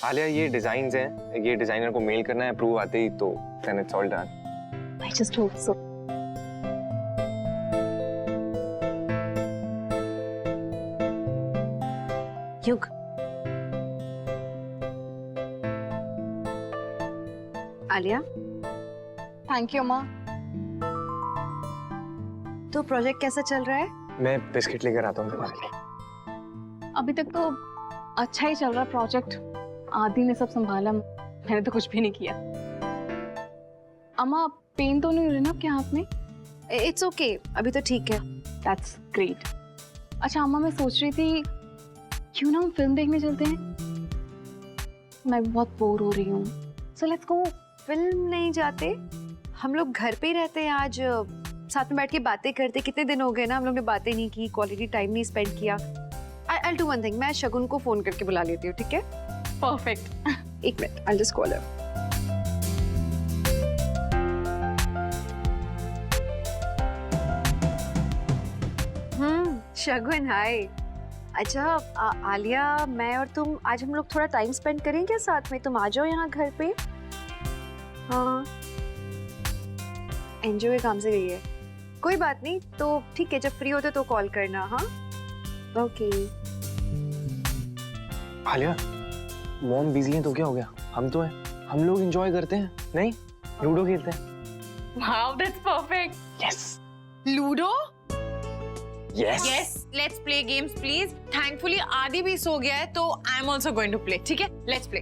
आलिया ये डिजाइन्स हैं, ये डिजाइनर को मेल करना है, अप्रूव आते ही तो then it's all done. I just hope so. युग, आलिया, थैंक यू माँ। तो प्रोजेक्ट कैसा चल रहा है? मैं बिस्किट लेकर आता हूँ तुम्हारे लिए। अभी तक तो अच्छा ही चल रहा प्रोजेक्ट। आदि ने सब संभाला, मैंने तो कुछ भी नहीं किया। अम्मा पेन तो नहीं हो रही ना आपके हाथ में? इट्स ओके, अभी तो ठीक है। That's great. अच्छा अम्मा, मैं सोच रही थी क्यों ना हम फिल्म देखने चलते हैं? मैं बहुत बोर हो रही हूँ। So let's go. फिल्म नहीं जाते, हम लोग घर पे ही रहते हैं। आज साथ में बैठ के बातें करते। कितने दिन हो गए ना हम लोग ने बातें नहीं की, क्वालिटी टाइम नहीं स्पेंड किया। I'll do one thing, मैं शगुन को फोन करके बुला लेती हूँ, ठीक है? परफेक्ट। एक minute, I'll just call her. शगुन हाय। अच्छा आलिया, मैं और तुम आज हम लोग थोड़ा टाइम स्पेंड करें क्या साथ में? तुम आ जाओ यहाँ घर पे। हाँ, एनजीओ के काम से गई है। कोई बात नहीं, तो ठीक है, जब फ्री होते तो कॉल करना। हाँ ओके। आलिया मॉम बिजी हैं तो क्या हो गया, हम तो हैं, हम लोग एंजॉय करते हैं, नहीं लूडो खेलते हैं। Wow that's perfect. Yes ludo? Yes yes, let's play games please. Thankfully Aadi भी सो गया है तो I am also going to play. ठीक है, लेट्स प्ले।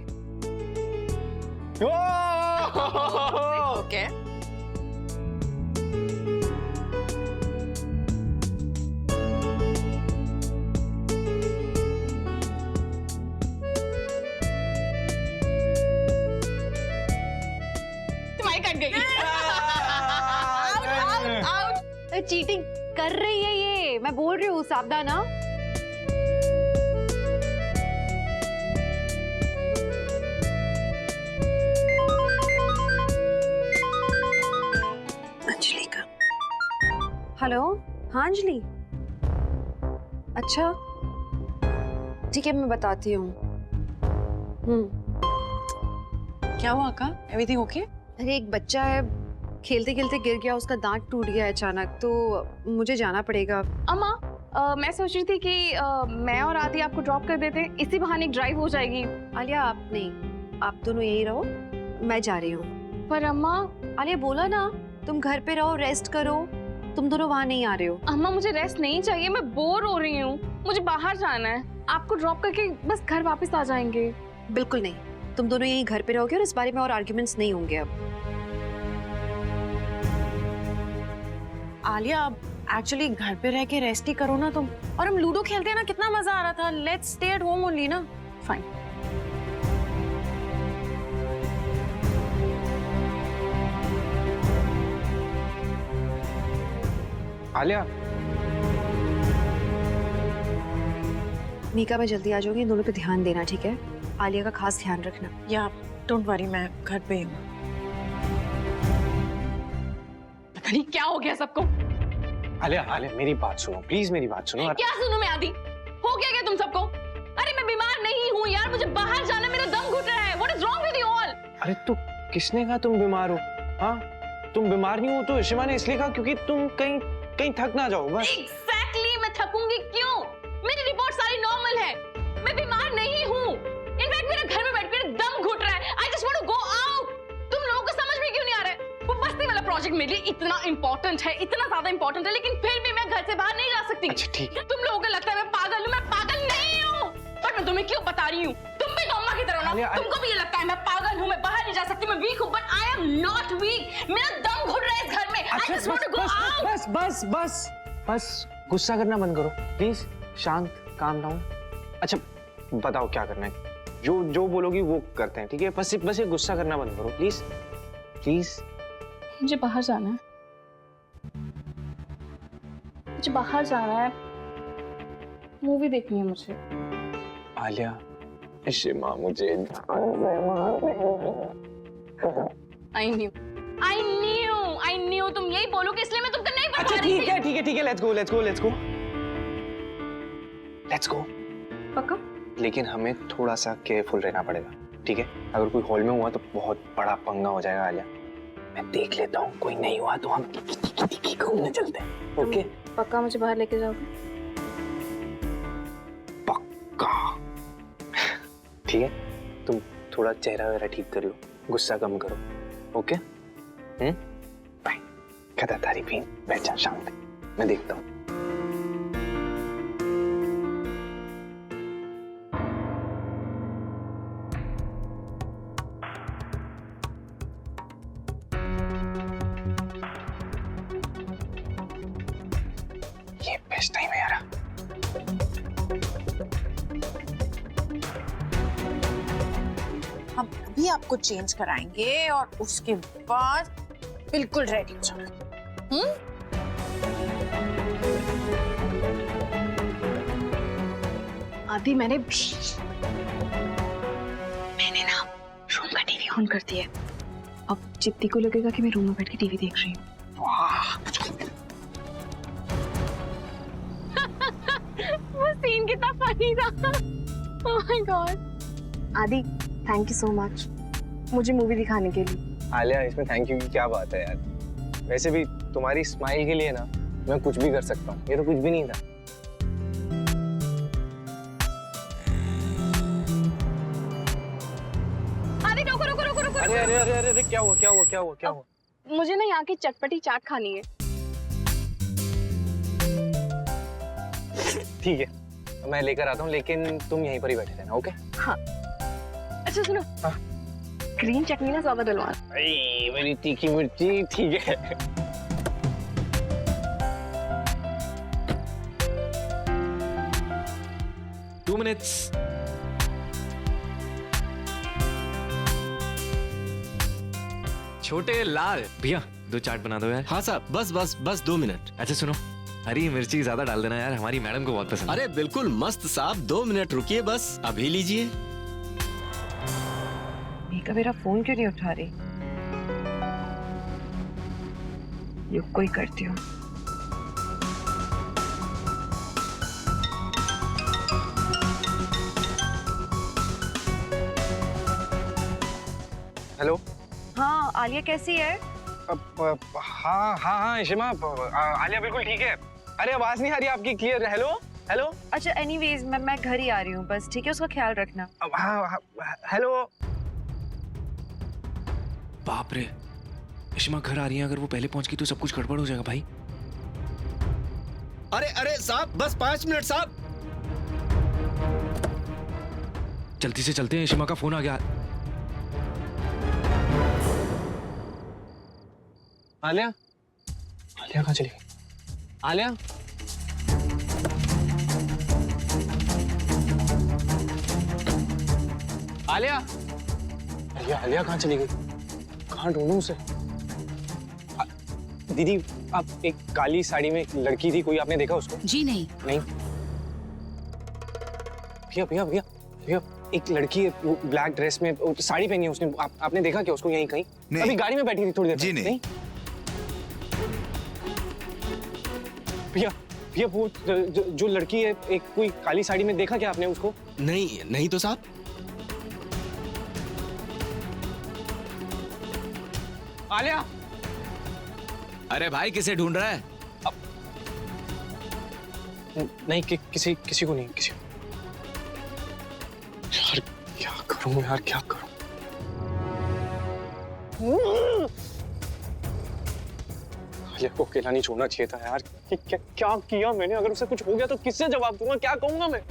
ओके। तुम्हारी कट गई। Out out out. चीटिंग कर रही है ये, मैं बोल रही हूँ, सावधान। ना अंजलि का। हेलो, हाँ अंजलि। अच्छा ठीक है, मैं बताती हूँ। क्या हुआ अक्का? Everything okay? अरे एक बच्चा है, खेलते खेलते गिर गया, उसका दांत टूट गया अचानक, तो मुझे जाना पड़ेगा। अम्मा मैं सोच रही थी कि मैं और आदि आपको ड्रॉप कर देते, इसी बहाने एक ड्राइव हो जाएगी। आलिया आप नहीं, आप दोनों यही रहो, मैं जा रही हूँ। पर अम्मा। आलिया बोला ना, तुम घर पे रहो, रेस्ट करो, तुम दोनों वहाँ नहीं आ रहे हो। अम्मा मुझे रेस्ट नहीं चाहिए, मैं बोर हो रही हूँ, मुझे बाहर जाना है। आपको ड्रॉप करके बस घर वापस आ जाएंगे। बिल्कुल नहीं, तुम दोनों यही घर पे रहोगे और इस बारे में और आर्ग्यूमेंट्स नहीं होंगे अब। आलिया अब एक्चुअली घर पे रह के रेस्ट ही करो ना तुम, और हम लूडो खेलते हैं ना, कितना मजा आ रहा था। Let's stay at home only ना। फाइन। आलिया मीका मैं जल्दी आ जाऊंगी, इन दोनों पे ध्यान देना, ठीक है? आलिया का खास ध्यान रखना। या डोंट वरी, मैं घर पे ही हूँ। पता नहीं क्या हो गया सबको। आलिया आलिया मेरी बात सुनो प्लीज, मेरी बात सुनो। क्या सुनूं मैं आदि? हो गया क्या तुम सबको? अरे मैं बीमार नहीं हूँ यार, मुझे बाहर जाना, मेरा दम घुट रहा है। What is wrong with you all? अरे तो किसने कहा तुम बीमार हो? हाँ तुम बीमार नहीं हो तो शिवा ने इसलिए कहा क्योंकि तुम कहीं कहीं थक ना जाओ बस। Exactly, मैं थकूंगी क्यों? मेरी रिपोर्ट सारी नॉर्मल है, मैं बीमार नहीं हूँ। इनफैक्ट मेरा घर में बैठ कर दम घुट रहा है। I just want to go out. तुम लोगों को समझ में क्यों नहीं आ रहा है? वो बस्ती वाला प्रोजेक्ट मेरे लिए इतना इंपॉर्टेंट है, इतना ज्यादा इंपॉर्टेंट है, लेकिन फिर भी मैं घर से बाहर नहीं जा सकती। अच्छा ठीक है। तुम लोगों को लगता है मैं पागल हूँ, मैं पागल नहीं हूँ। पर मैं तुम्हें क्यों बता रही हूँ? तुम भी तो अम्मा की तरह ना, तुमको भी ये लगता है मैं पागल हूँ, मैं बाहर नहीं जा सकती, मैं वीक हूँ, but I am not weak. मेरा दम घुट रहा है इस घर में। I just want to go out. बस बस बस बस गुस्सा करना बंद करो प्लीज, शांत, काम डाउन। अच्छा बताओ क्या करना है, जो बोलोगी वो करते हैं, ठीक है? बस ये गुस्सा करना बंद करो प्लीज प्लीज। मुझे बाहर जाना है, मुझे बाहर जाना है, मूवी देखनी है मुझे। आलिया शिमा मुझे I knew तुम यही बोलोगे, इसलिए मैं तुमको नहीं बता अच्छा रही थी। ठीक है लेट्स गो। पक्का? लेकिन हमें थोड़ा सा केयरफुल रहना पड़ेगा, ठीक है? अगर कोई हॉल में हुआ तो बहुत बड़ा पंगा हो जाएगा आलिया। मैं देख लेता हूँ, कोई नहीं हुआ तो हम घूमने चलते हैं। ओके? पक्का मुझे बाहर लेके जाओगे? पक्का। ठीक है? तुम थोड़ा चेहरा वेरा ठीक कर लो, गुस्सा कम करो। ओके? बाय। खता तारीफीन, बैठ जा शांत, मैं देखता हूँ। ये बेस्ट टाइम है यार। हम अभी आपको चेंज कराएंगे और उसके बाद बिल्कुल रेडी हो जाओगे। आदि मैंने ना रूम का टीवी ऑन कर दिया है। अब चित्ती को लगेगा कि मैं रूम में बैठ के टीवी देख रही हूँ। वाह, वो सीन कितना फनी था। Oh my God. आदि थैंक यू सो मच मुझे मूवी दिखाने के लिए। आलिया, इसमें थैंक यू की क्या बात है यार। वैसे भी तुम्हारी स्माइल के लिए ना मैं कुछ भी कर सकता हूँ। ये तो कुछ भी नहीं था। अरे रुको रुको रुको रुको। अरे अरे अरे अरे क्या हुआ, क्या हुआ, क्या हुआ, क्या हुआ? मुझे ना यहाँ की चटपटी चाट खानी है। ठीक है, मैं लेकर आता हूँ, लेकिन तुम यहीं पर ही बैठे रहना। ओके? हाँ। अच्छा सुनो, हाँ। ग्रीन चटनी ना ज्यादा डलवा। मेरी तीखी मिर्ची। ठीक है। Two minutes. छोटे लाल भैया 2 चाट बना दो यार। हाँ साहब, बस बस बस 2 मिनट। अच्छा सुनो, हरी मिर्ची ज्यादा डाल देना यार, हमारी मैडम को बहुत पसंद है। अरे बिल्कुल मस्त साहब, 2 मिनट रुकिए बस, अभी लीजिए। मेका मेरा फोन क्यों नहीं उठा रही? युग को ही करती हूँ। हेलो। हाँ आलिया कैसी है? हाँ हाँ हाँ इशिमा, आलिया बिल्कुल ठीक है। अरे आवाज नहीं आ रही आपकी क्लियर। Hello hello. अच्छा एनीवेज मैं घर ही आ रही हूँ बस, ठीक है? उसका ख्याल रखना। हाँ हेलो। बाप रे, इशिमा घर आ रही है, अगर वो पहले पहुंच गई तो सब कुछ गड़बड़ हो जाएगा भाई। अरे अरे साहब, बस 5 मिनट साहब। जल्दी से चलते हैं, इशिमा का फोन आ गया। आलिया, आलिया कहाँ चली गई? आलिया, आलिया, आलिया, आलिया कहाँ चली गई? कहाँ ढूंढूं उसे? दीदी, आप एक काली साड़ी में एक लड़की थी, कोई आपने देखा उसको? जी नहीं। नहीं। भैया भैया भैया भैया, एक लड़की है वो ब्लैक ड्रेस में, साड़ी पहनी है उसने, आपने देखा क्या उसको यहीं कहीं? नहीं। अभी गाड़ी में बैठी थी थोड़ी देर जी पहले। नहीं। भैया भैया, वो जो लड़की है एक कोई काली साड़ी में, देखा क्या आपने उसको? नहीं नहीं तो साहब। आलिया। अरे भाई किसे ढूंढ रहा है? नहीं किसी को नहीं, किसी को। यार क्या करूं यार, क्या करूं? आलिया को अकेला नहीं छोड़ना चाहिए था यार। क्या किया मैंने? अगर उसे कुछ हो गया तो किससे जवाब दूंगा, क्या कहूंगा मैं?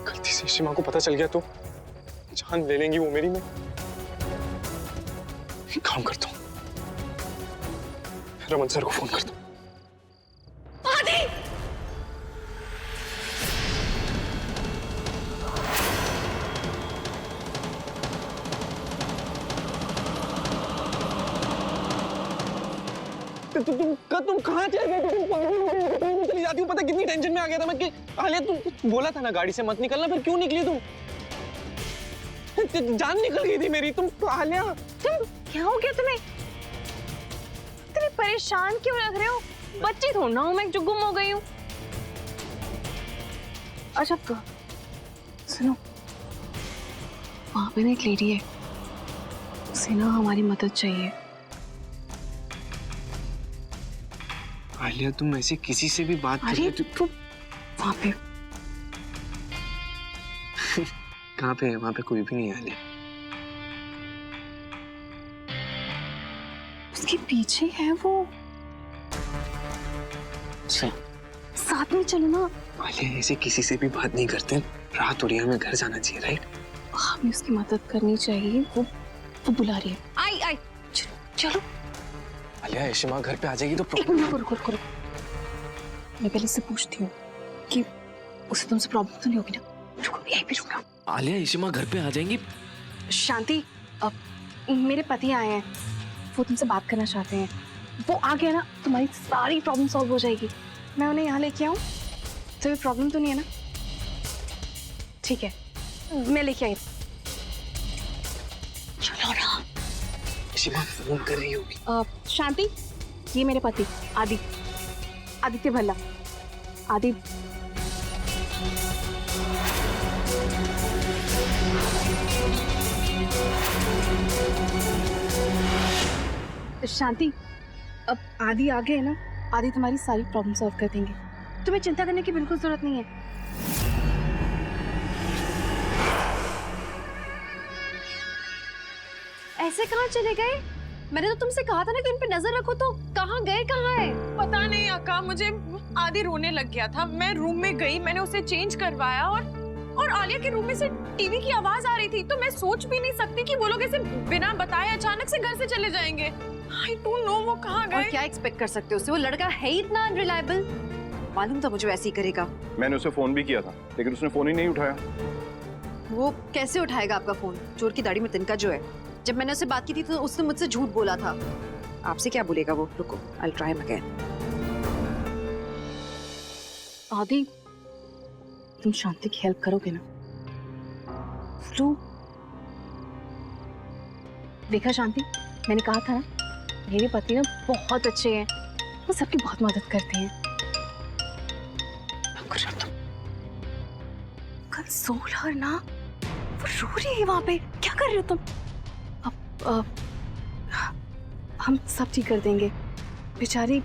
गलती से शिमा को पता चल गया तो जान ले लेंगी वो मेरी। मैं एक काम करता हूँ, रमन सर को फोन करता हूँ। तुम कहाँ चले गए? तुम चली जाती हो, पता कितनी टेंशन में आ गया था मैं कि आलिया, तुम बोला था ना गाड़ी से मत निकलना, फिर क्यों निकली तुम? जान निकल गई थी मेरी। तुम आलिया, तुम क्या हो गया तुम्हें? इतने परेशान क्यों लग रहे हो? बच्ची थोड़ा ना हूं मैं जो गुम हो गई हूँ। अच्छा तो सुनो, वहां पे ना एक लेडी है, उसे ना हमारी मदद चाहिए। आलिया तुम ऐसे किसी से भी बात कर अरे रही हो तू वहां पे कहाँ पे है? वहां पे कोई भी नहीं है आलिया। उसके पीछे है वो। अच्छा साथ में चलो ना। आलिया ऐसे किसी से भी बात नहीं करते, रात हो रही है, हमें घर जाना चाहिए, राइट? हमें उसकी मदद करनी चाहिए। वो बुला रही है। आई आई चलो आलिया यशिमा घर पे आ जाएगी तो एक मिनट रुको रुको रुको। मैं पहले से पूछती हूँ कि उसे तुमसे प्रॉब्लम तो नहीं होगी ना? रुको यहीं पे रुको। आलिया यशिमा घर पे आ जाएंगी। शांति, अब मेरे पति आए हैं, वो तुमसे बात करना चाहते हैं। वो आ गया ना, तुम्हारी सारी प्रॉब्लम सॉल्व हो जाएगी। मैं उन्हें यहाँ लेके आऊँ? तो प्रॉब्लम तो नहीं है ना? ठीक है, मैं लेके आई। चलो ना। यशिमा फोन कर रही होगी। शांति, ये मेरे पति आदित्य भल्ला। आदि शांति, अब आदि आ गए ना, आदि तुम्हारी सारी प्रॉब्लम सॉल्व कर देंगे। तुम्हें चिंता करने की बिल्कुल जरूरत नहीं है। ऐसे कहाँ चले गए? मैंने तो तुमसे कहा था ना कि उन पे नजर रखो, तो कहाँ गए, कहाँ है? पता नहीं अक्का, मुझे आदि रोने लग गया था। मैं रूम में गई, मैंने उसे चेंज करवाया और आलिया के रूम में से टीवी की आवाज आ रही थी। तो मैं सोच भी नहीं सकती कि वो लोग ऐसे बिना बताए अचानक से घर से चले जाएंगे। आई डोंट नो वो कहाँ और गए। क्या एक्सपेक्ट कर सकते हो उससे? वो लड़का है ही इतना अनरिलायबल। मालूम था मुझे वैसे ही करेगा। मैंने उसे फोन भी किया था, लेकिन उसने फोन ही नहीं उठाया। वो कैसे उठाएगा आपका फोन? चोर की दाढ़ी में तिनका जो है। जब मैंने उससे बात की थी तो उसने मुझसे झूठ बोला था। आपसे क्या बोलेगा वो? रुको, आई ट्राई हिम अगेन। आदि, तुम शांति की हेल्प करोगे ना? फ्लू देखा शांति, मैंने कहा था ना, मेरे पति ना बहुत अच्छे हैं, वो सबकी बहुत मदद करते हैं। कंसोल हर ना, वो रो रही है वहां पे। क्या कर रहे हो तुम? अब हम सब ठीक कर देंगे। बेचारी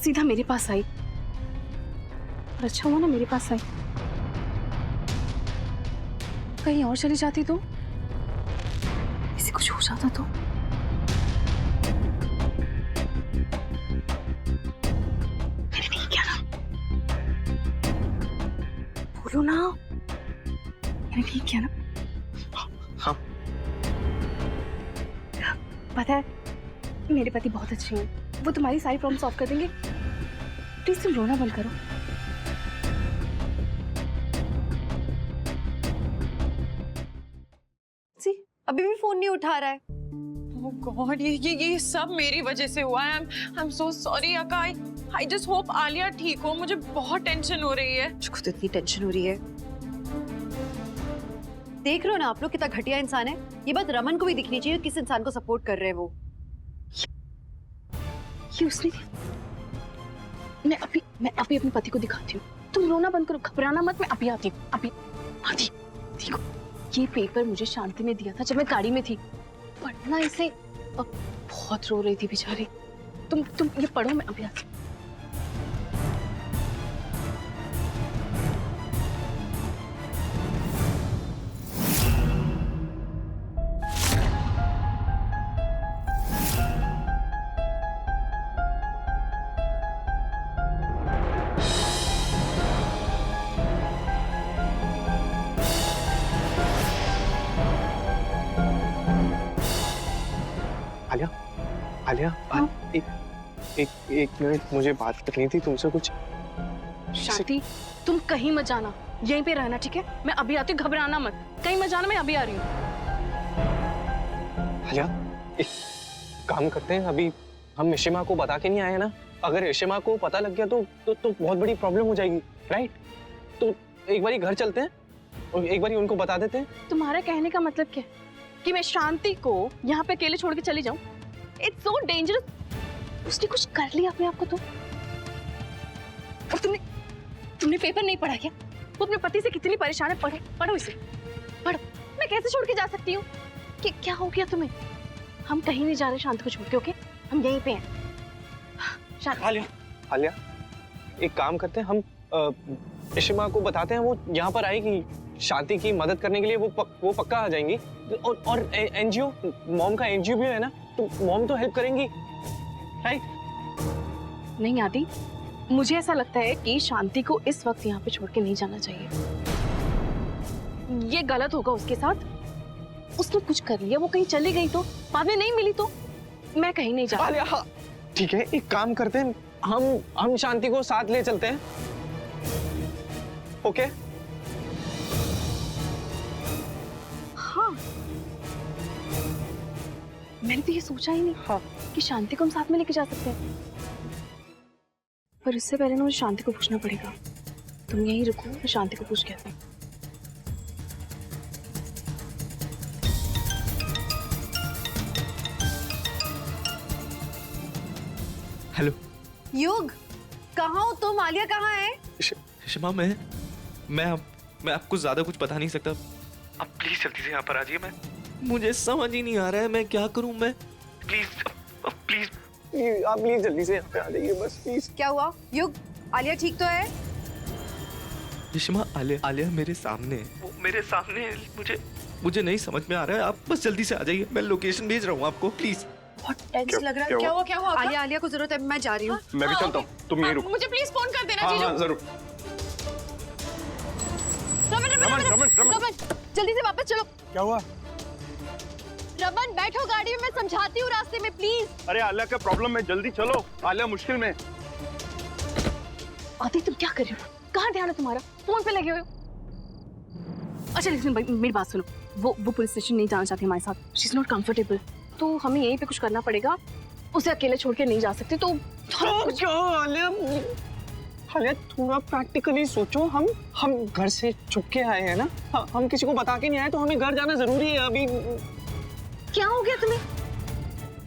सीधा मेरे पास आई, और अच्छा हुआ ना मेरे पास आई। कहीं और चली जाती तो, किसी कुछ हो जाता तो। मैंने नहीं किया ना, बोलो ना। मैंने नहीं किया ना? हाँ। पता है, मेरे पति बहुत अच्छे हैं, वो तुम्हारी सारी प्रॉब्लम सॉल्व कर देंगे। प्लीज तुम रोना बंद करो। सी, अभी भी फोन नहीं उठा रहा है। Oh God, ये सब मेरी वजह से हुआ है। I'm so sorry अक्का। I just hope आलिया ठीक हो। मुझे बहुत टेंशन हो रही है। मुझको तो इतनी टेंशन हो रही है। देख रहे हो ना आप लोग कितना घटिया इंसान है। ये बात रमन को भी दिखनी चाहिए, किस इंसान को सपोर्ट कर रहे हैं वो। ये उसने मैं अभी अपने पति को दिखाती हूँ। तुम रोना बंद करो, घबराना मत। मैं अभी आती हूँ, अभी आती। देखो, ये पेपर मुझे शांति ने दिया था जब मैं गाड़ी में थी। पढ़ना इसे। अब बहुत रो रही थी बेचारी। तुम ये पढ़ो, मैं अभी आती हूँ। आलिया एक मिनट, मुझे बात करनी थी तुमसे कुछ। शांति, तुम कहीं मत जाना, यहीं पे रहना, ठीक है? मैं अभी आती हूँ, घबराना मत। कहीं मत जाना, मैं अभी आ रही हूँ। आलिया, एक काम करते हैं, अभी हम यशिमा को बता के नहीं आए ना। अगर यशिमा को पता लग गया तो बहुत बड़ी प्रॉब्लम हो जाएगी, राइट? तो एक बारी घर चलते हैं और एक बारी उनको बता देते हैं। तुम्हारा कहने का मतलब क्या है? कि मैं शांति को यहाँ पे अकेले छोड़ के चली जाऊँ? It's so dangerous. उसने कुछ कर लिया अपने आप को तो। और तुमने पेपर नहीं पढ़ा क्या? वो अपने पति से कितनी परेशान है। पढ़ो इसे, पढ़ो। मैं कैसे छोड़ के जा सकती हूँ? कि क्या हो गया तुम्हें? हम कहीं नहीं जा रहे शांति को छोड़ के, ओके? हम यहीं पे हैं। शांति। आलिया, आलिया, एक काम करते हैं, हम इशिमा को बताते हैं, वो यहाँ पर आएगी शांति की मदद करने के लिए, वो पक्का आ जाएंगी। और एनजीओ, मॉम का एनजीओ भी है ना, तो मॉम तो हेल्प करेंगी, राइट? नहीं आदि, मुझे ऐसा लगता है कि शांति को इस वक्त यहाँ पे छोड़ के नहीं जाना चाहिए। ये गलत होगा उसके साथ। उसने कुछ कर लिया, वो कहीं चली गई तो, बाद में नहीं मिली तो, मैं कहीं नहीं जा। आलिया, हाँ, ठीक है, एक काम करते हैं, हम शांति को साथ ले चलते हैं, ओके? हाँ, मैंने तो ये सोचा ही नहीं कि शांति को हम साथ में लेके जा सकते हैं। पर उससे पहले ना मुझे शांति को पूछना पड़ेगा। तुम यहीं रुको, मैं शांति को पूछ के आती हूँ। हेलो युग, कहाँ हो तुम? आलिया कहाँ है? इशिमा, मैं आपको ज्यादा कुछ बता नहीं सकता। आप प्लीज जल्दी से यहाँ पर आ जाइए। मुझे समझ ही नहीं आ रहा है मैं क्या करूं। मैं प्लीज आप प्लीज जल्दी से यहाँ पे आ जाइए, बस प्लीज। क्या हुआ युग? आलिया ठीक तो है? इशिमा, आलिया मेरे सामने है, वो मेरे सामने है। मुझे नहीं समझ में आ रहा है। आप बस जल्दी से आ जाइए, मैं लोकेशन भेज रहा हूँ आपको, प्लीज। बहुत टेंस लग रहा है। क्या हुआ? आलिया को जरूरत है, मैं जा रही हूँ। मैं भी चलता हूँ, तुम यहीं रुको। मुझे प्लीज फोन कर देना हाँ जीजू। हाँ जरूर। रमन, जल्दी से वापस चलो। क्या हुआ? रमन बैठो गाड़ी में, मैं समझाती हूँ रास्ते में, प्लीज। अरे आलिया का प्रॉब्लम है, जल्दी चलो, आलिया मुश्किल में। आदि तुम क्या कर रहे हो? कहाँ ध्यान है तुम्हारा? फोन पे लगे हुए हो। अच्छा लिसन भाई, मेरी बात सुनो। वो पुलिस स्टेशन नहीं जाना चाहती हमारे साथ। शी इज नॉट कंफर्टेबल, तो हमें यहीं पे कुछ करना पड़ेगा। उसे अकेले छोड़ के नहीं जा सकते, तो आलिया थोड़ा प्रैक्टिकली सोचो। हम घर से छुप के आए हैं ना, हम किसी को बता के नहीं आए, तो हमें घर जाना जरूरी है अभी। क्या हो गया तुम्हें?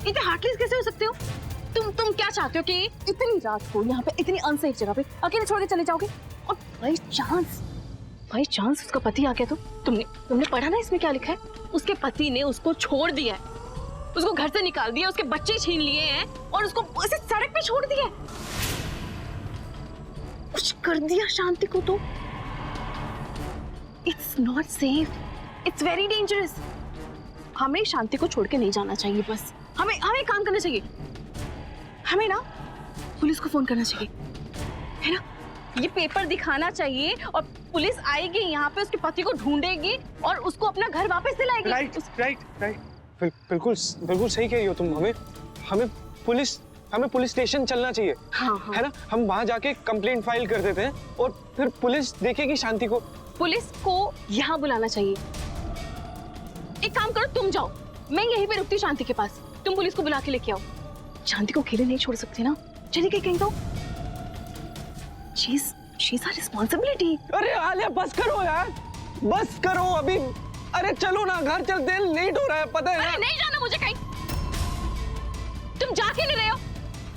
इतने हार्टलेस कैसे हो सकते हो? तुम क्या चाहते हो कि इतनी रात को यहाँ पे इतनी अनसेफ जगह पे अकेले छोड़ के चले जाओगे? और बाई चांस उसका पति आ गया तो? तुमने पढ़ा ना इसमें क्या लिखा है? उसके पति ने उसको छोड़ दिया है, उसको घर से निकाल दिया, उसके बच्चे छीन लिए हैं और उसको उसे सड़क पे छोड़ दिया है। कुछ कर दिया शांति को तो it's not safe, it's very dangerous. हमें शांति को छोड़ के नहीं जाना चाहिए। बस हमें काम करना चाहिए। हमें ना पुलिस को फोन करना चाहिए, है ना? ये पेपर दिखाना चाहिए और पुलिस आएगी यहाँ पे, उसके पति को ढूंढेगी और उसको अपना घर वापस दिलाएगी। राइट। बिल्कुल सही कह रही हो तुम। हमें पुलिस स्टेशन चलना चाहिए। हाँ। है ना? हम वहाँ जाके कंप्लेंट फाइल कर देते हैं और फिर पुलिस देखेगी शांति को। पुलिस को यहाँ बुलाना चाहिए। एक काम करो, तुम जाओ, मैं यहीं पे रुकती हूँ शांति के पास। तुम पुलिस को बुला के लेके आओ। शांति को अकेले नहीं छोड़ सकते ना, चली गई कहीं तो। She's our responsibility। अरे आलिया बस करो यार, बस करो अभी। अरे चलो ना, घर चलते हैं, लेट हो रहा है, पता है ना? नहीं जाना मुझे कहीं। तुम जा क्यों नहीं रहे हो?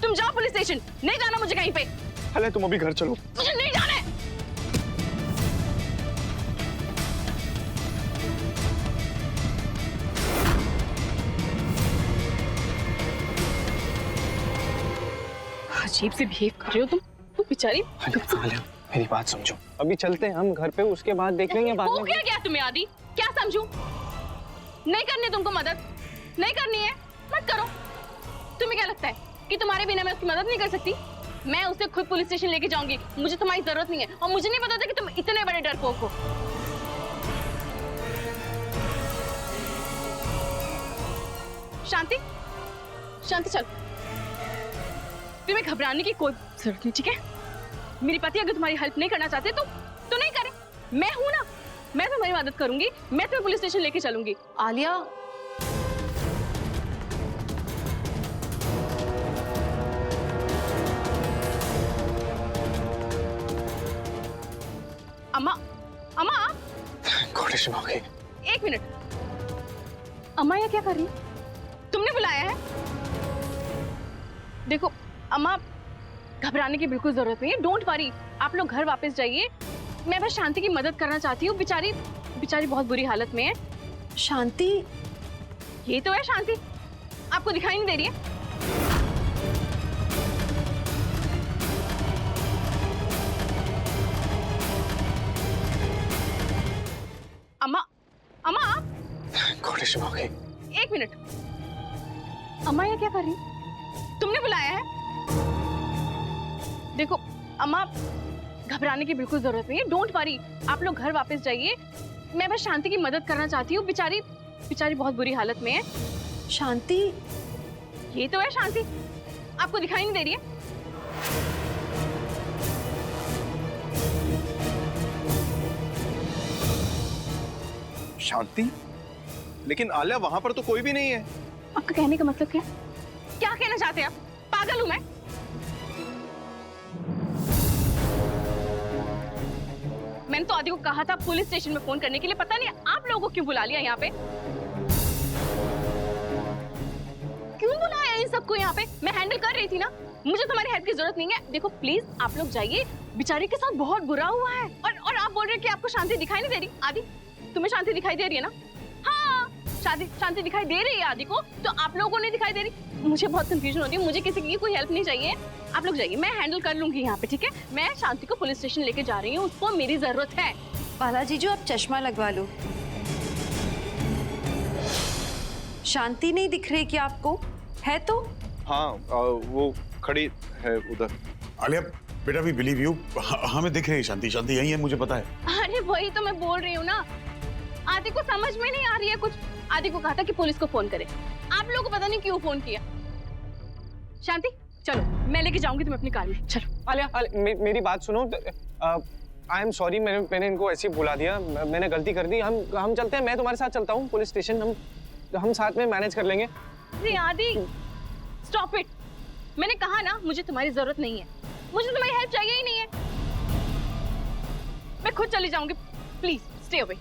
तुम जाओ पुलिस स्टेशन, नहीं जाना मुझे कहीं पे। अरे तुम अभी घर चलो। मुझे नहीं जाना है। अजीब से बिहेव कर रहे हो तुम बेचारी। आलिया मेरी बात समझो, अभी चलते हैं हम घर पे, उसके बाद देख लेंगे बाद में। क्या तुम्हें आदि? क्या समझूं? नहीं करनी तुमको मदद, नहीं करनी है, मत करो। तुम्हें क्या लगता है कि तुम्हारे बिना मैं उसकी मदद नहीं कर सकती? मैं उसे खुद पुलिस स्टेशन लेके जाऊंगी, मुझे तुम्हारी जरूरत नहीं है। और मुझे नहीं पता था कि तुम इतने बड़े डरपोक हो। शांति चल, तुम्हें घबराने की कोई जरूरत नहीं, ठीक है? मेरे पति अगर तुम्हारी हेल्प नहीं करना चाहते तो नहीं करें। मैं हूं ना, मैं तुम्हारी मदद करूंगी, मैं तुम्हें पुलिस स्टेशन लेके चलूंगी। आलिया, अम्मा कोशिश हो गई। एक मिनट, अम्मा ये क्या कर रही है? तुमने बुलाया है? देखो अम्मा, घबराने की बिल्कुल जरूरत नहीं है, डोंट वरी। आप लोग घर वापस जाइए। मैं बस शांति की मदद करना चाहती हूँ। बेचारी बहुत बुरी हालत में है। शांति, ये तो है शांति, आपको दिखाई नहीं दे रही है? अम्मा, अम्मा आप रेशमा, ओके। एक मिनट, अम्मा ये क्या कर रही? तुमने बुलाया है? देखो अम्मा, घबराने की बिल्कुल जरूरत नहीं है, डोंट वरी, आप लोग घर वापस जाइए। मैं बस शांति की मदद करना चाहती हूँ, बेचारी बेचारी बहुत बुरी हालत में है। शांति, ये तो है शांति, आपको दिखाई नहीं दे रही है? शांति, लेकिन आलिया वहां पर तो कोई भी नहीं है। आपका कहने का मतलब क्या? क्या कहना चाहते हैं आप? पागल हूं मैं? मैंने तो आदि को कहा था पुलिस स्टेशन में फोन करने के लिए, पता नहीं आप लोगों को क्यों बुला लिया यहाँ पे? क्यों बुलाया इन सबको यहाँ पे? मैं हैंडल कर रही थी ना, मुझे तुम्हारी हेल्प की जरूरत नहीं है। देखो प्लीज आप लोग जाइए, बेचारी के साथ बहुत बुरा हुआ है। और आप बोल रहे हैं कि आपको शांति दिखाई नहीं दे रही? आदि, तुम्हें शांति दिखाई दे रही है ना? हाँ, शांति दिखाई दे रही है आदि को, तो आप लोगों को नहीं दिखाई दे रही? मुझे बहुत कंफ्यूजन होती है, मुझे किसी की कोई हेल्प नहीं चाहिए। आप लोग जाइए, मैं हैंडल कर लूंगी यहाँ पे, ठीक है? मैं शांति को पुलिस स्टेशन लेके जा रही हूँ, उसको मेरी जरूरत है। बालाजी जो, आप चश्मा लगवा लो। शांति नहीं दिख रही क्या आपको? है तो? हाँ, वो खड़ी है उधर। आलिया बेटा, वी बिलीव यू, हमें दिख रही है शांति। शांति यही है, मुझे पता है। अरे वही तो मैं बोल रही हूँ ना, आदि को समझ में नहीं आ रही है कुछ। आदि को कहा था कि पुलिस को फोन करे, आप लोगों को पता नहीं क्यों फोन किया। शांति चलो, मैं लेके जाऊंगी तुम्हें अपनी कार में, चलो। आलिया, मेरी बात सुनो। आई एम सॉरी, मैंने इनको ऐसे ही बुला दिया, मैंने गलती कर दी। हम चलते हैं, मैं तुम्हारे साथ चलता हूँ पुलिस स्टेशन, हम साथ में मैनेज कर लेंगे। अरे आदि, स्टॉप इट। मैंने कहा ना, मुझे तुम्हारी जरूरत नहीं है, मुझे तुम्हारी हेल्प चाहिए ही नहीं है। मैं खुद चली जाऊंगी, प्लीज स्टे अवे।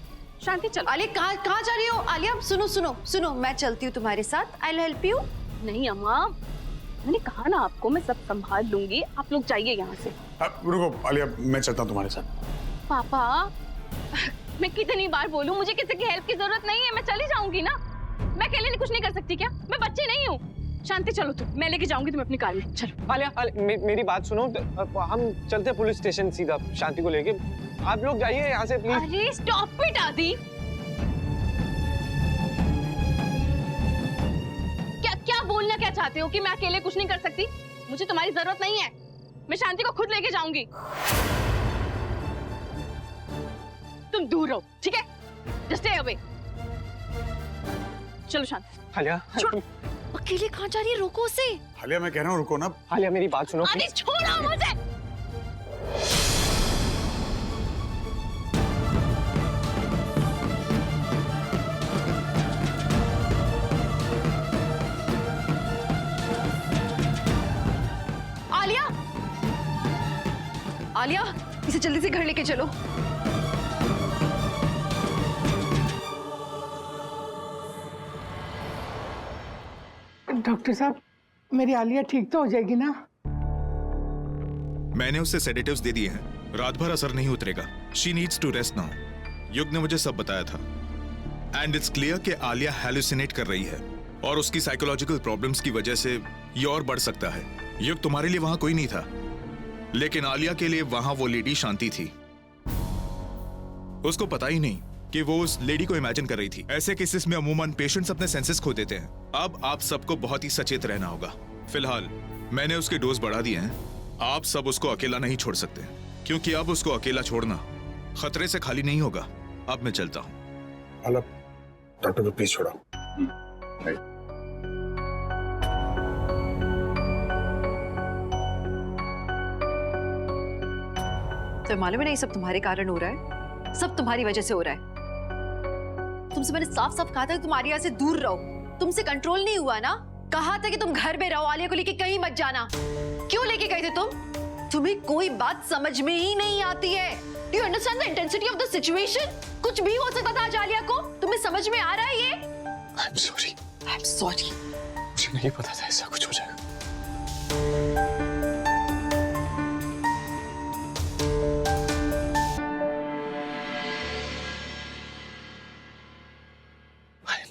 शांति चलो। आलिया कहाँ जा रही हो? आलिया सुनो, मैं चलती हूँ तुम्हारे साथ, आई विल हेल्प यू। नहीं अम्मा, मैंने कहा ना आपको, मैं सब संभाल लूंगी, आप लोग जाइए यहाँ से। रुको आलिया, मैं चलता हूँ तुम्हारे साथ। पापा, मैं कितनी बार बोलूं, मुझे किसी की हेल्प की जरूरत नहीं है, मैं चली जाऊंगी ना। मैं अकेले कुछ नहीं कर सकती क्या? मैं बच्ची नहीं हूँ। शांति चलो, तुम, मैं लेके जाऊंगी तुम्हें अपनी कार में, चलो। आलिया, मेरी बात सुनो, हम चलते हैं पुलिस स्टेशन सीधा शांति को लेके। आप लोग जाइए यहाँ से प्लीज। अरे स्टॉप इट आदि, क्या बोलना क्या चाहते हो कि मैं अकेले कुछ नहीं कर सकती? मुझे तुम्हारी जरूरत नहीं है, मैं शांति को खुद लेके जाऊंगी। तुम दूर रहो, ठीक है? Just stay away. चलो शांति। आलिया, अकेले कहाँ जा रही है? रोको उसे। आलिया मैं कह रहा हूँ रुको ना। आलिया मेरी बात सुनो। आदि छोड़ो मुझे। आलिया, इसे जल्दी से घर लेके चलो। डॉक्टर साहब, मेरी आलिया ठीक तो हो जाएगी ना? मैंने उसे सेडेटिव्स दे दिए हैं, रात भर असर नहीं उतरेगा। She needs to rest now. Yug ने मुझे सब बताया था, एंड इट्स क्लियर कि आलिया हैलुसिनेट कर रही है और उसकी साइकोलॉजिकल प्रॉब्लम्स की वजह से ये और बढ़ सकता है। युग, तुम्हारे लिए वहां कोई नहीं था, लेकिन आलिया के लिए वहां वो लेडी शांति थी। उसको पता ही नहीं कि वो उस लेडी को इमेजिन कर रही थी। ऐसे केसेस में अमूमन पेशेंट्स अपने सेंसेस खो देते हैं। अब आप सबको बहुत ही सचेत रहना होगा। फिलहाल मैंने उसके डोज बढ़ा दिए हैं। आप सब उसको अकेला नहीं छोड़ सकते, क्योंकि अब उसको अकेला छोड़ना खतरे से खाली नहीं होगा। अब मैं चलता हूँ। डॉक्टर को प्लीज छोड़ो। तो मालूम है ना, ये सब तुम्हारे कारण हो रहा है, सब तुम्हारी वजह से हो रहा है। तुमसे मैंने साफ साफ कहा था कि तुम आलिया से दूर रहो, तुमसे कंट्रोल नहीं हुआ ना। कहा था कि तुम घर में रहो, आलिया को लेके कहीं मत जाना। क्यों लेके गए थे तुम? तुम्हें कोई बात समझ में ही नहीं आती है। Do you understand the intensity of the situation? कुछ भी हो सकता था आज आलिया को, तुम्हें समझ में आ रहा है ये? I'm sorry. I'm sorry. मुझे नहीं पता था ऐसा कुछ हो जाएगा।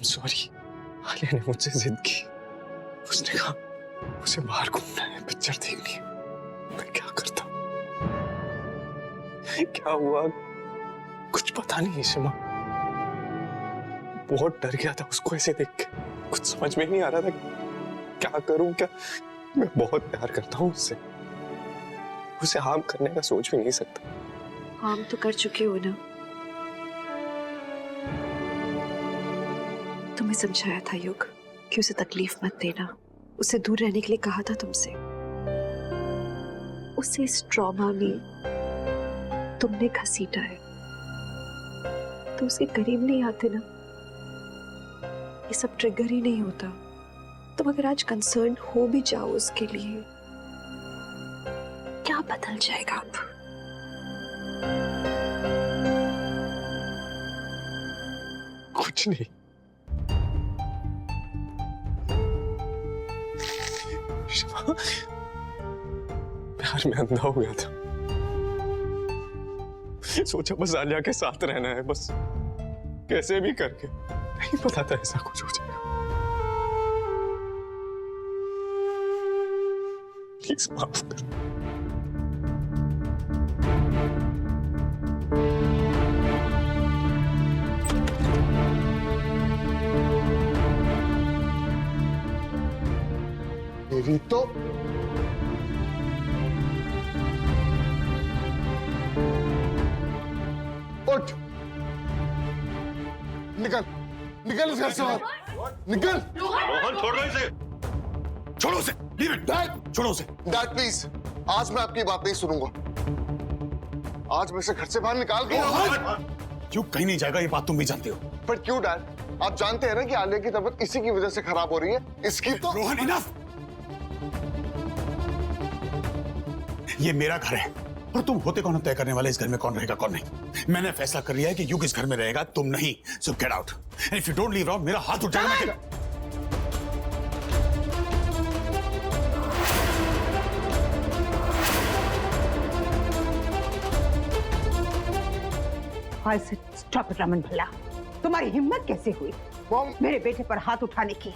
सॉरी। आलिया ने मुझसे जिद की, उसने कहा उसे बाहर घूमना है, पिक्चर देखनी है। मैं क्या करता? क्या हुआ कुछ पता नहीं शिमा, बहुत डर गया था उसको ऐसे देख के, कुछ समझ में नहीं आ रहा था क्या करूं क्या। मैं बहुत प्यार करता हूं उससे, उसे हार्म करने का सोच भी नहीं सकता। हार्म तो कर चुके हो ना। तुम्हें समझाया था युग कि उसे तकलीफ मत देना, उसे दूर रहने के लिए कहा था तुमसे। उसे इस ट्रॉमा में तुमने घसीटा है, तो उसके करीब नहीं आते ना, ये सब ट्रिगर ही नहीं होता। तुम अगर आज कंसर्न हो भी जाओ उसके लिए, क्या बदल जाएगा अब? कुछ नहीं। शिवा, प्यार में अंधा हो गया था, सोचा बस आलिया के साथ रहना है, बस कैसे भी करके। नहीं पता था ऐसा कुछ हो जाएगा। प्लीज माफ कर। मेरी तो उठ, निकल निकल इस घर से बाहर, निकल। रोहन छोड़ दो इसे, छोड़ो उसे, लीव इट, छोड़ो उसे। डैड प्लीज, आज मैं आपकी बात नहीं सुनूंगा। आज मैं इसे घर से बाहर निकाल के क्यों कहीं नहीं जाएगा, ये बात तुम भी जानते हो। पर क्यों डैड? आप जानते हैं ना कि आलिया की तबीयत इसी की वजह से खराब हो रही है। इसकी तो रोहन इनफ, ये मेरा घर है और तुम होते कौन तय करने वाले इस घर में कौन रहेगा कौन नहीं। मैंने फैसला कर लिया है कि युग इस घर में रहेगा, तुम नहीं। सो get out, and if you don't leave out मेरा हाथ उठ जाएगा। I said, stop it, Raman Bhalla. तुम्हारी हिम्मत कैसे हुई मेरे बेटे पर हाथ उठाने की?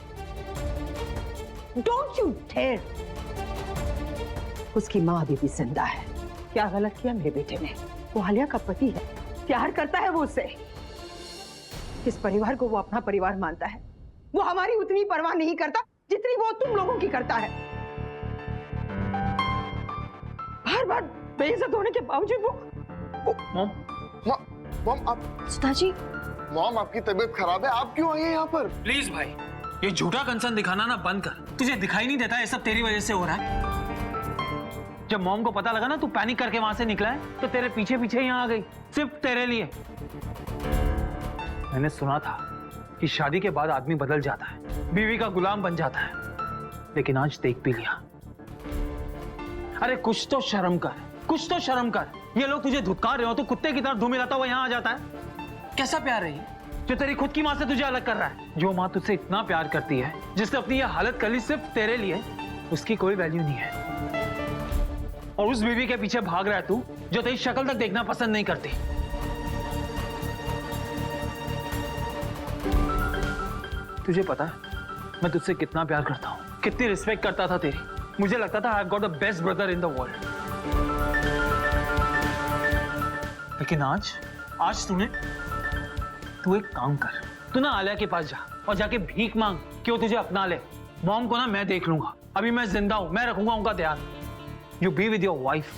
Don't you dare! उसकी माँ अभी भी जिंदा है। क्या गलत किया मेरे बेटे ने? वो आलिया का पति है, प्यार करता है वो उससे। इस परिवार को वो अपना परिवार मानता है। वो हमारी उतनी परवाह नहीं करता जितनी वो तुम लोगों की करता है। बार बार बेइज्जत होने के बावजूद वो मॉम आप सुधाजी, मॉम आपकी तबीयत खराब है, आप क्यों आई हैं यहाँ पर? प्लीज भाई, ये झूठा कंसर्न दिखाना ना बंद कर। तुझे दिखाई नहीं देता ये सब तेरी वजह से हो रहा है? जब मॉम को पता लगा ना तू पैनिक करके वहां से निकला है, तो तेरे पीछे पीछे यहाँ आ गई, सिर्फ तेरे लिए। मैंने सुना था कि शादी के बाद आदमी बदल जाता है, बीवी का गुलाम बन जाता है, लेकिन आज देख भी लिया। अरे कुछ तो शर्म कर, कुछ तो शर्म कर। ये लोग तुझे धुतकार रहे हो तो कुत्ते की तरह धूम मिलाता हुआ यहाँ आ जाता है। कैसा प्यार है ये जो तेरी खुद की माँ से तुझे अलग कर रहा है? जो माँ तुझसे इतना प्यार करती है, जिसने अपनी ये हालत कर ली सिर्फ तेरे लिए, उसकी कोई वैल्यू नहीं है। और उस बीवी के पीछे भाग रहा है तू, जो तेरी शक्ल तक देखना पसंद नहीं करती। तुझे पता है मैं तुझसे कितना प्यार करता हूँ, कितनी रिस्पेक्ट करता था तेरी। मुझे लगता था I got the best brother in the world. लेकिन आज तू एक काम कर, तू ना आलिया के पास जा और जाके भीख मांग कि वो तुझे अपना ले। मॉम को ना मैं देख लूंगा, अभी मैं जिंदा हूं, मैं रखूंगा उनका ध्यान। You be with your wife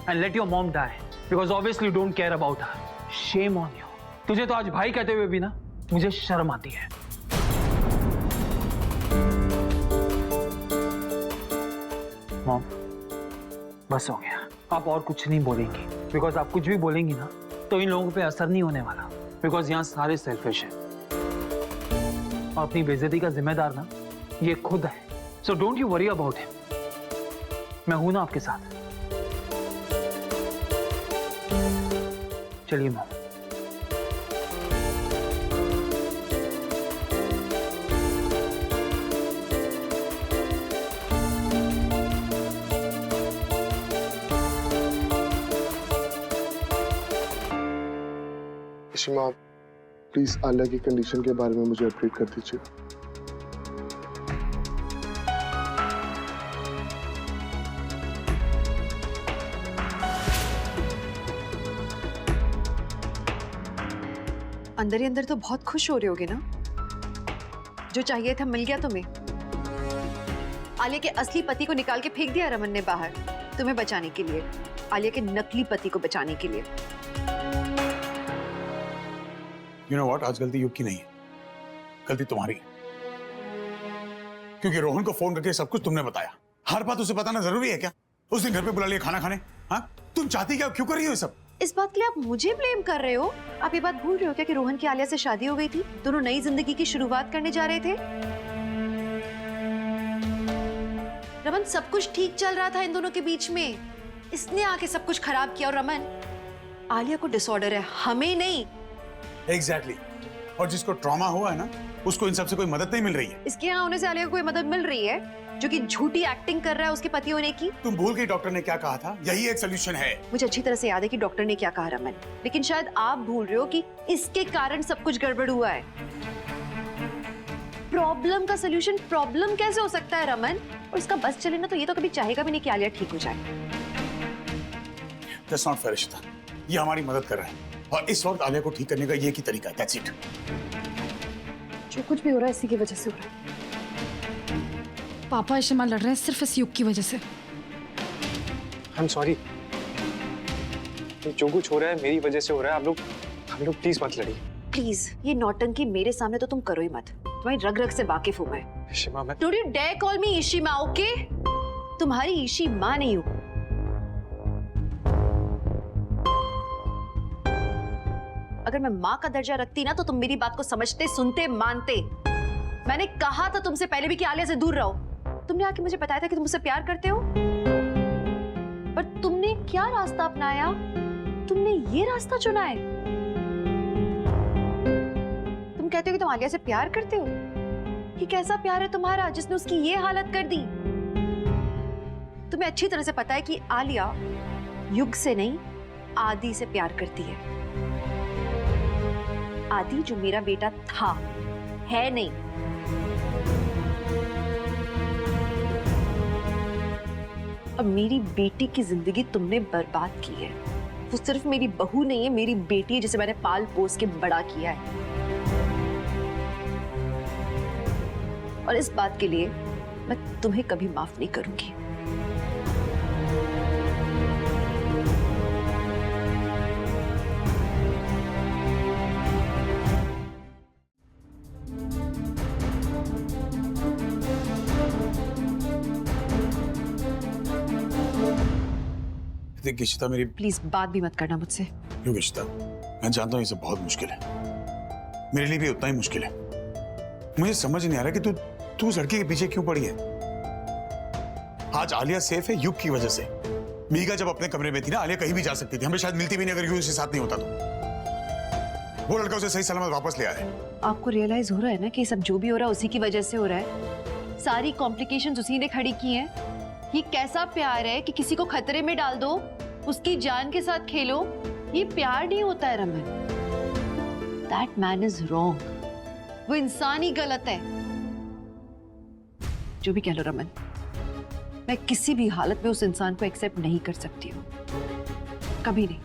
and let your mom die because obviously you don't care about her. Shame on you. तुझे तो आज भाई कहते हुए भी ना मुझे शर्म आती है। मॉम, बस हो गया, आप और कुछ नहीं बोलेंगी, बिकॉज आप कुछ भी बोलेंगी ना तो इन लोगों पे असर नहीं होने वाला, बिकॉज यहाँ सारे सेल्फिश हैं और अपनी बेइज्जती का जिम्मेदार ना ये खुद है। So don't you worry about him, मैं हूं ना आपके साथ। चलिए मॉम। शिमा प्लीज आलिया की कंडीशन के बारे में मुझे अपडेट कर दीजिए। अंदर ही अंदर तो बहुत खुश हो रहे होगे ना? जो चाहिए था मिल गया तुम्हें। आलिया के असली पति को निकाल के फेंक दिया रमन ने बाहर, तुम्हें बचाने के लिए, आलिया के नकली पति को बचाने के लिए। You know what? आज गलती युग की नहीं है, गलती तुम्हारी है। क्योंकि रोहन को फोन करके सब कुछ तुमने बताया। हर बात उसे बताना जरूरी है क्या? उस दिन घर पे बुला लिया खाना खाने। हाँ, तुम चाहती क्या? क्यों कर रही हो ये सब? इस बात के लिए आप मुझे ब्लेम कर रहे हो? आप ये बात भूल रहे हो क्या कि रोहन की आलिया से शादी हो गई थी? दोनों नई जिंदगी की शुरुआत करने जा रहे थे। रमन, सब कुछ ठीक चल रहा था इन दोनों के बीच में, इसने आके सब कुछ खराब किया। और रमन, आलिया को डिसऑर्डर है, हमें नहीं। Exactly. और जिसको ट्रॉमा हुआ है ना, उसको इन सब से कोई मदद नहीं मिल रही है। इसके यहाँ होने से आलिया को कोई मदद मिल रही है, जो कि झूठी एक्टिंग कर रहा है उसके पति होने की। तुम भूल गई डॉक्टर ने क्या कहा था? यही एक सोल्यूशन है। मुझे अच्छी तरह से याद है कि डॉक्टर ने क्या कहा रमन, लेकिन शायद आप भूल रहे हो कि इसके कारण सब कुछ गड़बड़ हुआ है। प्रॉब्लम का सोल्यूशन प्रॉब्लम कैसे हो सकता है रमन? और इसका बस चले ना तो ये तो कभी चाहेगा भी नहीं कि आलिया ठीक हो जाए। That's not fair, Ishita. ये हमारी मदद कर रहा है और इस वक्त आलिया को ठीक करने का ये की तरीका है। That's it। जो कुछ भी हो रहा है इसी की वजह से हो रहा है। पापा इशिमा लड़ रहे हैं सिर्फ इस युग की वजह से। I'm sorry। जो कुछ हो रहा है मेरी वजह से हो रहा है। हम लोग प्लीज मत लड़िए। प्लीज, ये नौटंकी मेरे सामने तो तुम करो ही मत। तुम्हारी रग रग से वाकिफ हूं मैं। इशिमा, मैं Don't you dare call me Ishima, okay? तुम्हारी ईशी माँ नहीं हूं। अगर मैं माँ का दर्जा रखती ना तो तुम मेरी बात को समझते, सुनते, मानते। मैंने कहा था तुमसे पहले भी कि आलिया से दूर रहो। तुमने आके मुझे बताया था कि तुम मुझसे प्यार करते हो, पर तुमने क्या रास्ता अपनाया? तुमने ये रास्ता चुना है। तुम कहते हो कि तुम आलिया से प्यार करते हो। ये कैसा प्यार है तुम्हारा जिसने उसकी ये हालत कर दी? तुम्हें अच्छी तरह से पता है कि आलिया युग से नहीं, आदि से प्यार करती है। आदि जो मेरा बेटा था, है नहीं। अब मेरी बेटी की जिंदगी तुमने बर्बाद की है। वो सिर्फ मेरी बहू नहीं है, मेरी बेटी है जिसे मैंने पाल पोस के बड़ा किया है। और इस बात के लिए मैं तुम्हें कभी माफ नहीं करूंगी। देख इशिता, मेरी प्लीज बात भी मत करना मुझसे। क्यों इशिता? मैं जानता हूँ ये सब बहुत मुश्किल है, मेरे लिए भी उतना ही मुश्किल है। मुझे समझ नहीं आ रहा कि तू उस लड़के के पीछे क्यों पड़ी है। आज आलिया सेफ है युग की वजह से। मीगा जब अपने कमरे में थी ना, आलिया कहीं भी जा सकती थी, हमें शायद मिलती भी नहीं अगर युग उसके साथ नहीं होता तो। वो लड़का उसे सही सलामत वापस ले आया। आपको रियलाइज हो रहा है ना कि सब जो भी हो रहा है उसी की वजह से हो रहा है। सारी कॉम्प्लिकेशंस उसी ने खड़ी की हैं। ये कैसा प्यार है कि किसी को खतरे में डाल दो, उसकी जान के साथ खेलो? ये प्यार नहीं होता है Raman. That man is wrong। वो इंसान ही गलत है। जो भी कह लो रमन, मैं किसी भी हालत में उस इंसान को एक्सेप्ट नहीं कर सकती हूँ, कभी नहीं।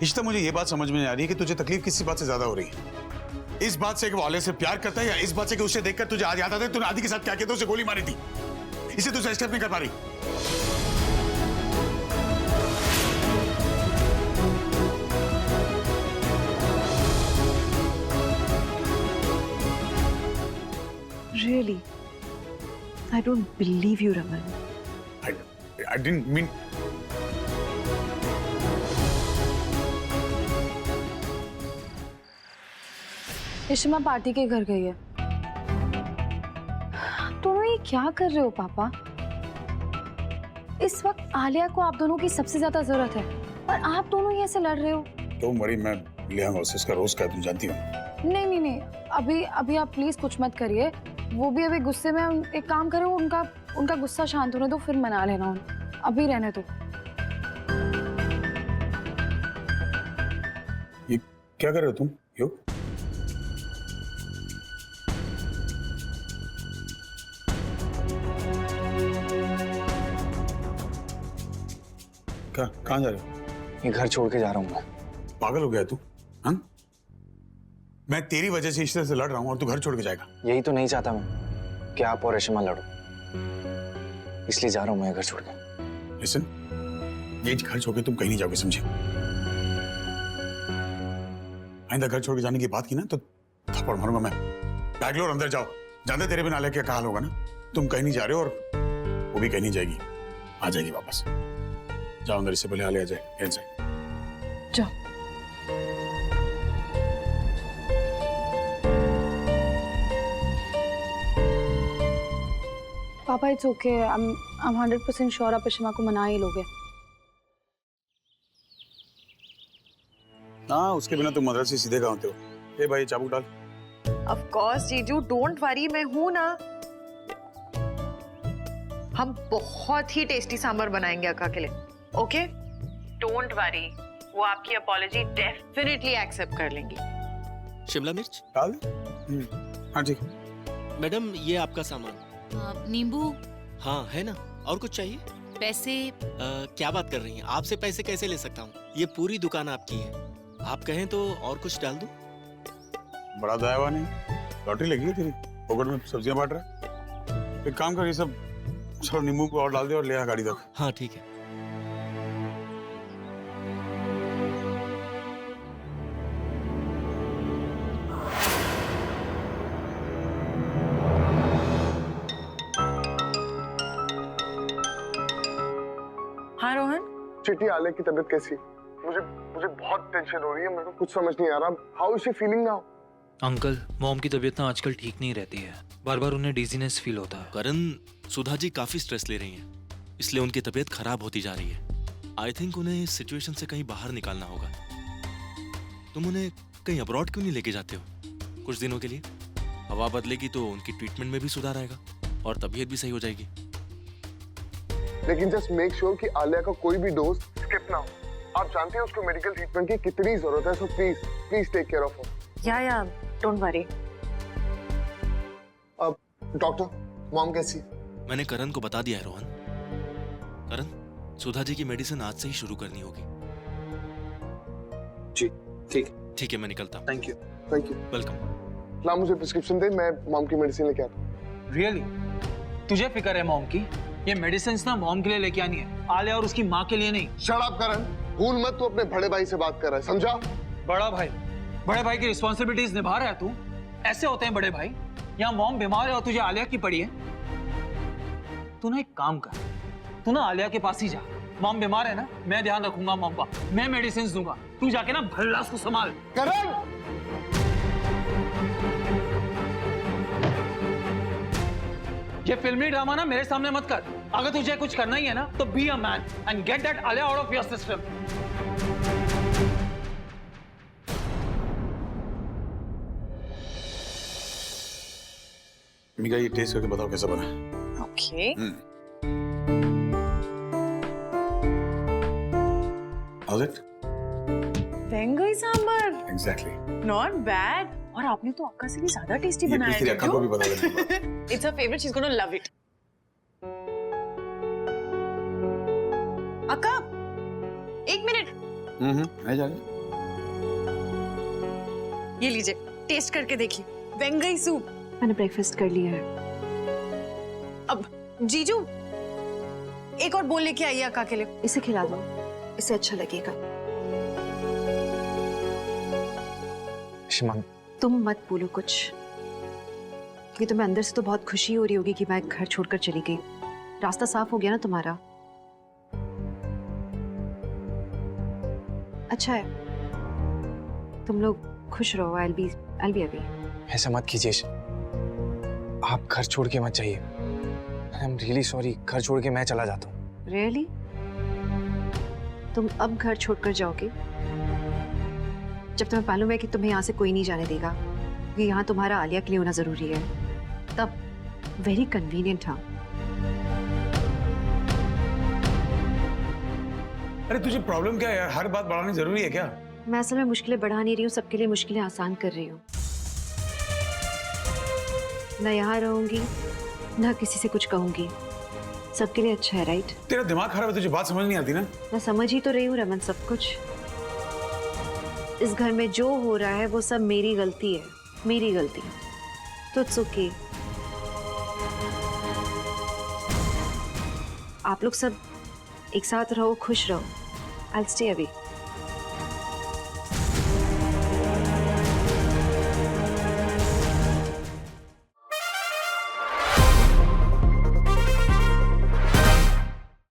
इशिता, मुझे ये बात समझ में नहीं आ रही है कि तुझे तकलीफ किसी बात से ज्यादा हो रही है। इस बात से कि वो आलिया से प्यार करता है, या इस बात से कि उसे देखकर तुझे आज याद आता है तूने आदि के साथ क्या किया था, उसे गोली मारी थी। इसे तू एक्सेप्ट नहीं कर पा रही। Really? I don't believe you, Raman. I didn't mean... Ishima party के घर गई है। दोनों ये क्या कर रहे हो पापा? इस वक्त आलिया को आप दोनों की सबसे ज्यादा जरूरत है और आप दोनों ये ऐसे लड़ रहे हो। तो मरी, मैं ले आऊंगा उसे, इसका रोज का तुम जानती हो। नहीं नहीं नहीं, अभी आप प्लीज कुछ मत करिए। वो भी अभी गुस्से में। एक काम करो, उनका गुस्सा शांत होने दो, फिर मना लेना उन्हें। अभी रहने दो। ये क्या कर रहे हो तुम योग? क्या कहाँ जा रहे हो? ये घर छोड़ के जा रहा हूँ मैं। पागल हो गया तू? हाँ? मैं तेरी वजह से इस तरह से लड़ रहा हूँ और तू घर छोड़ के जाएगा? यही तो नहीं चाहता मैं कि आप और रेशमा लड़ो, इसलिए जा रहा हूँ मैं घर छोड़ के। लिसन, ये घर छोड़ के तुम कहीं नहीं जाओगे, समझे? आइंदा घर छोड़ के जाने की बात की ना तो थप्पड़ मारूंगा मैं। बैग लो और अंदर जाओ। जानते तेरे बिना आलिया क्या हाल होगा ना? तुम कहीं नहीं जा रहे हो और वो भी कहीं नहीं जाएगी, आ जाएगी वापस। जाओ अंदर, इससे पहले आलिया जाए। इनसाइड जाओ। पापा it's okay, I am 100% sure आप रेशमा को मना ही लोगे। हाँ, उसके बिना तुम मदरसे सीधे कहाँ होते हो? ए भाई चाबुक डाल। ऑफ कोर्स जीजू, डोंट वरी, मैं हूं ना। हम बहुत ही टेस्टी सांभर बनाएंगे अक्का के लिए, ओके? डोंट वरी, वो आपकी अपॉलॉजी डेफिनेटली एक्सेप्ट कर लेंगी। शिमला मिर्च डाल दे। हाँ ठीक है। मैडम, ये आपका सामान। नींबू? हाँ है ना। और कुछ चाहिए? पैसे? क्या बात कर रही हैं? आपसे पैसे कैसे ले सकता हूँ? ये पूरी दुकान आपकी है। आप कहें तो और कुछ डाल दूं? बड़ा दयावान है, लॉटरी लगी है तेरी, पॉकेट में सब्जियां बांट रहा है। एक काम कर, ये सब नींबू को और डाल दे और ले आ गाड़ी तक। हाँ ठीक है। हाँ रोहन, चिट्टी, आलिया की तबीयत कैसी? मुझे बहुत टेंशन हो रही है, मेरे को कुछ समझ नहीं आ रहा। How is she feeling now? Uncle, mom की तबीयत ना आजकल ठीक नहीं रहती है, बार बार उन्हें डिजीनेस फील होता है। करण, सुधा जी काफी स्ट्रेस ले रही हैं, इसलिए उनकी तबीयत खराब होती जा रही है। आई थिंक उन्हें इस सिचुएशन से कहीं बाहर निकालना होगा। तुम उन्हें कहीं अब्रॉड क्यों नहीं लेके जाते हो कुछ दिनों के लिए? हवा बदलेगी तो उनकी ट्रीटमेंट में भी सुधार आएगा और तबीयत भी सही हो जाएगी। लेकिन जस्ट मेक श्योर कि आलिया का कोई भी डोज स्किप ना हो। आप जानते हैं उसको मेडिकल ट्रीटमेंट की कितनी जरूरत है, so please take care of her. या डोंट वरी। अब डॉक्टर, मॉम कैसी? मैंने करण को बता दिया है रोहन। करण, सुधा जी की मेडिसिन आज से ही शुरू करनी होगी। जी ठीक। ठीक है, मैं निकलता हूँ। Thank you. वेलकम। ला मुझे प्रिस्क्रिप्शन दे, मैं मॉम की मेडिसिन लेके आता हूँ। रियली? तुझे फिक्र है मॉम की? ये मेडिसिन ना मॉम के लिए लेके आनी है, आलिया और उसकी माँ के लिए नहीं। शट अप करण, भूल मत तू अपने बड़े भाई से बात कर रहा है, समझा? बड़े भाई की रिस्पॉन्सिबिलिटीज निभा रहा है तू। ऐसे होते हैं बड़े भाई। यहाँ मॉम बीमार है और तुझे आलिया की पड़ी है। तू ना एक काम कर, तू ना आलिया के पास ही जा। मॉम बीमार है ना, मैं ध्यान रखूंगा मॉम का, मैं मेडिसिन दूंगा, तू जाके ना भल्ला उसको संभाल। करण! ये फिल्मी ड्रामा ना मेरे सामने मत कर। अगर तुझे कुछ करना ही है ना तो be a man and get that Alia out of your system. Mika, ये टेस्ट करके बताओ कैसा बना है। ओके। How's it? वेंगई सांबर। Exactly. Not bad. और आपने तो अक्का से भी ज्यादा टेस्टी ये बनाया तेरी है। अक्का को भी बता देना। It's her favourite, she is gonna love it. अक्का, एक मिनट। आ जा। ये लीजिए, टेस्ट करके देखिए। वेंगई सूप। मैंने ब्रेकफास्ट कर लिया है। अब जीजू, एक और बोल लेके आइए अक्का के लिए। इसे खिला दो, इसे अच्छा लगेगा। शिमा, तुम मत बोलो कुछ, क्योंकि तुम्हें अंदर से तो बहुत खुशी हो रही होगी कि मैं घर छोड़कर चली गई। रास्ता साफ हो गया ना तुम्हारा। अच्छा है, तुम लोग खुश रहो। I'll be away। ऐसा मत कीजिए, आप घर छोड़ के मत जाइए। आई एम रियली सॉरी, घर छोड़ के मैं चला जाता हूँ। Really? तुम अब घर छोड़कर जाओगे जब तुम्हें मालूम है कि तुम्हें यहाँ से कोई नहीं जाने देगा, क्योंकि यहाँ तुम्हारा आलिया के लिए होना जरूरी है। तब वेरी कन्वीनियंट। हाँ, अरे तुझे प्रॉब्लम क्या है यार? हर बात बढ़ानी जरूरी है क्या? मैं असल में मुश्किलें बढ़ा नहीं रही हूँ, सबके लिए मुश्किलें आसान कर रही हूँ। न यहाँ रहूंगी, न किसी से कुछ कहूंगी, सबके लिए अच्छा है, राइट? तेरा दिमाग खराब है, तुझे बात समझ नहीं आती ना? मैं समझ ही तो रही हूँ रमन सब कुछ। इस घर में जो हो रहा है वो सब मेरी गलती है, मेरी गलती। तो इट्स ओके, आप लोग सब एक साथ रहो, खुश रहो। I will stay away.